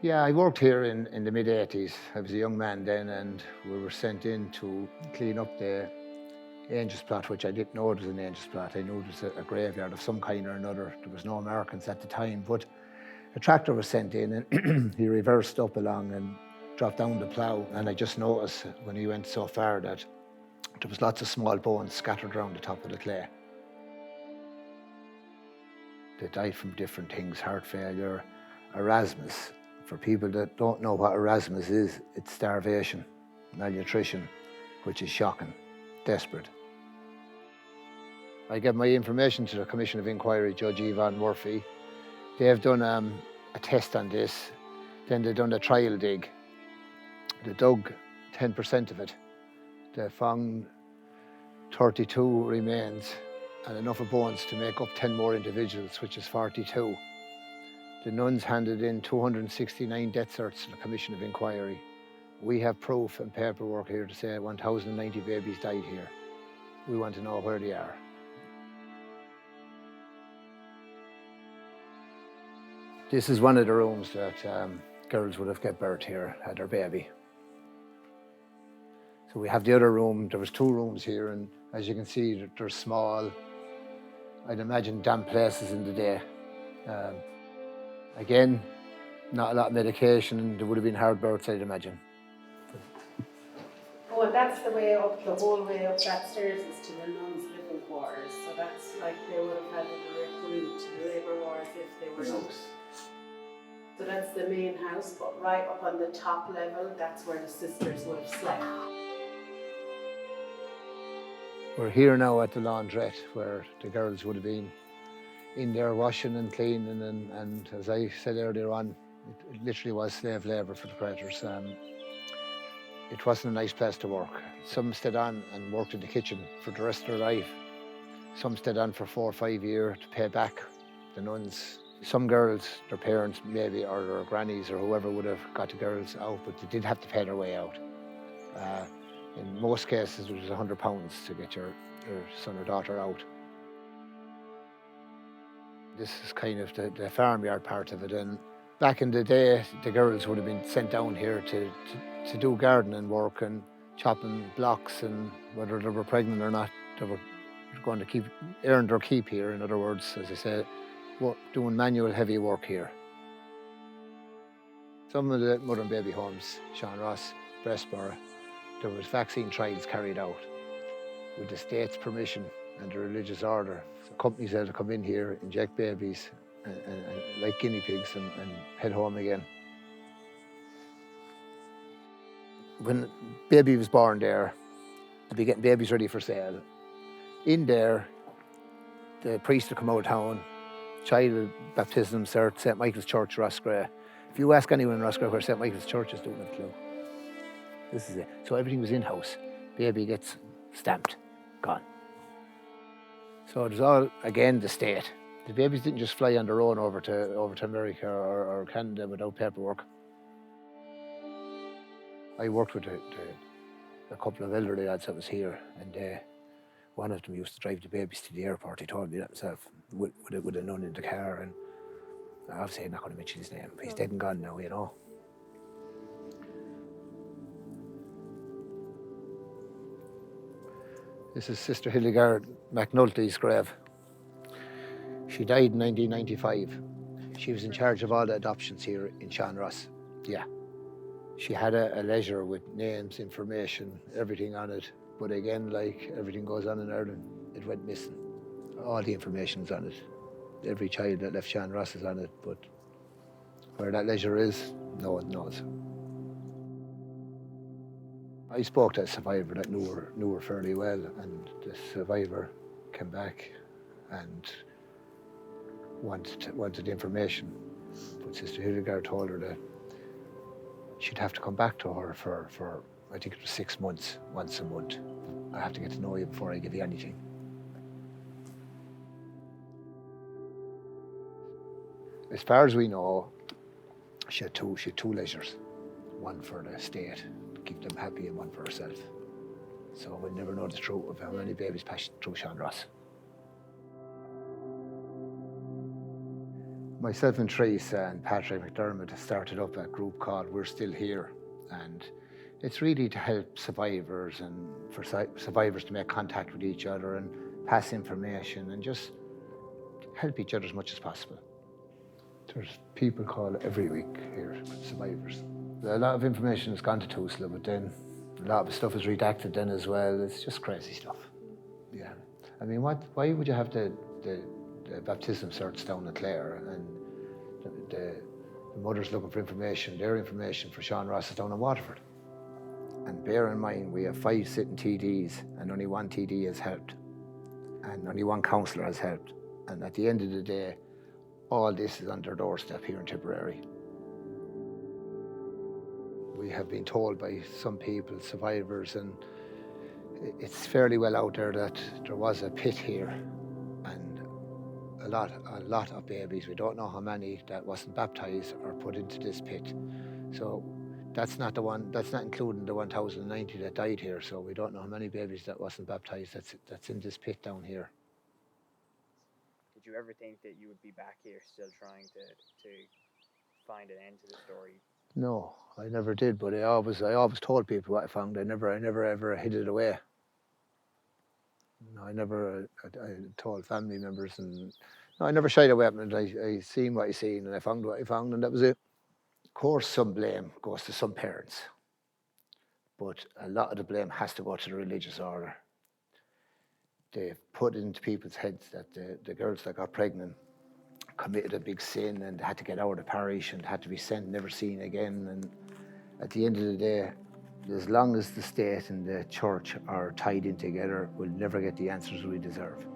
Yeah, I worked here in the mid-80s. I was a young man then, and we were sent in to clean up the Angel's Plot, which I didn't know it was an Angel's Plot. I knew it was a graveyard of some kind or another. There was no Americans at the time, but a tractor was sent in and he reversed up along and dropped down the plough. And I just noticed when he went so far that there was lots of small bones scattered around the top of the clay. They died from different things, heart failure, Erasmus. For people that don't know what Erasmus is, it's starvation, malnutrition, which is shocking, desperate. I gave my information to the Commission of Inquiry, Judge Yvonne Murphy. They have done a test on this. Then they've done a trial dig. They dug 10% of it. They found 32 remains and enough of bones to make up 10 more individuals, which is 42. The nuns handed in 269 death certs to the Commission of Inquiry. We have proof and paperwork here to say 1,090 babies died here. We want to know where they are. This is one of the rooms that girls would have got birth here, had their baby. So we have the other room. There was 2 rooms here, and as you can see, they're small. I'd imagine damp places in the day. Again, not a lot of medication, and there would have been hard births, I'd imagine. Oh, and that's the way up, the whole way up that stairs is to the nuns' living quarters. So that's like they would have had a direct route to the labour wards if they were nuns. So that's the main house, but right up on the top level, that's where the sisters would have slept. We're here now at the laundrette, where the girls would have been in there washing and cleaning, and as I said earlier on, it literally was slave labour for the predators. It wasn't a nice place to work. Some stayed on and worked in the kitchen for the rest of their life. Some stayed on for 4 or 5 years to pay back the nuns. Some girls, their parents maybe, or their grannies or whoever would have got the girls out, but they did have to pay their way out. In most cases, it was £100 to get your son or daughter out. This is kind of the farmyard part of it, and back in the day, the girls would have been sent down here to do gardening work and chopping blocks, and whether they were pregnant or not, they were going to earn their keep here. In other words, as I said, doing manual heavy work here. Some of the mother and baby homes, Sean Ross, Breastborough, there was vaccine trials carried out with the state's permission and the religious order. So companies had to come in here, inject babies, and like guinea pigs, and head home again. When baby was born there, they'd be getting babies ready for sale. In there, the priest would come out of town, child baptism cert, St. Michael's Church, Roscrea. If you ask anyone in Roscrea where St. Michael's Church is, don't have a clue. This is it. So everything was in-house. Baby gets stamped, gone. So it was all, again, the state. The babies didn't just fly on their own over to America or Canada without paperwork. I worked with a couple of elderly lads that was here, and one of them used to drive the babies to the airport. He told me that himself, with a nun in the car, and obviously I'm not going to mention his name. He's dead and gone now, you know. This is Sister Hildegarde McNulty's grave. She died in 1995. She was in charge of all the adoptions here in Sean Ross. Yeah. She had a ledger with names, information, everything on it. But again, like everything goes on in Ireland, it went missing. All the information's on it. Every child that left Sean Ross is on it, but where that ledger is, no one knows. I spoke to a survivor that knew her fairly well, and the survivor came back and wanted information. But Sister Hildegarde told her that she'd have to come back to her for I think it was 6 months, once a month. I have to get to know you before I give you anything. As far as we know, she had two ledgers, one for the state, to keep them happy, and one for herself. So we'll never know the truth of how many babies passed through Sean Ross. Myself and Teresa and Patrick McDermott started up a group called We're Still Here, and it's really to help survivors and for survivors to make contact with each other and pass information and just help each other as much as possible. There's people call every week here, survivors. A lot of information has gone to Tusla, but then a lot of stuff is redacted then as well. It's just crazy stuff. Yeah. I mean, why would you have the baptism certs down at Clare and the mother's looking for information, their information for Sean Ross is down in Waterford? And bear in mind, we have 5 sitting TDs and only 1 TD has helped. And only 1 councillor has helped. And at the end of the day, all this is on their doorstep here in Tipperary. We have been told by some people, survivors, and it's fairly well out there that there was a pit here and a lot of babies, we don't know how many, that wasn't baptised or put into this pit. So that's not including the 1,090 that died here, so we don't know how many babies that wasn't baptised that's in this pit down here. Did you ever think that you would be back here still trying to find an end to the story? No, I never did, but I always told people what I found. I never ever hid it away. No, I told family members, and no, I never shied away from it. I seen what I seen, and I found what I found, and that was it. Of course, some blame goes to some parents, but a lot of the blame has to go to the religious order. They put into people's heads that the girls that got pregnant committed a big sin and had to get out of the parish and had to be sent, never seen again. And at the end of the day, as long as the state and the church are tied in together, we'll never get the answers we deserve.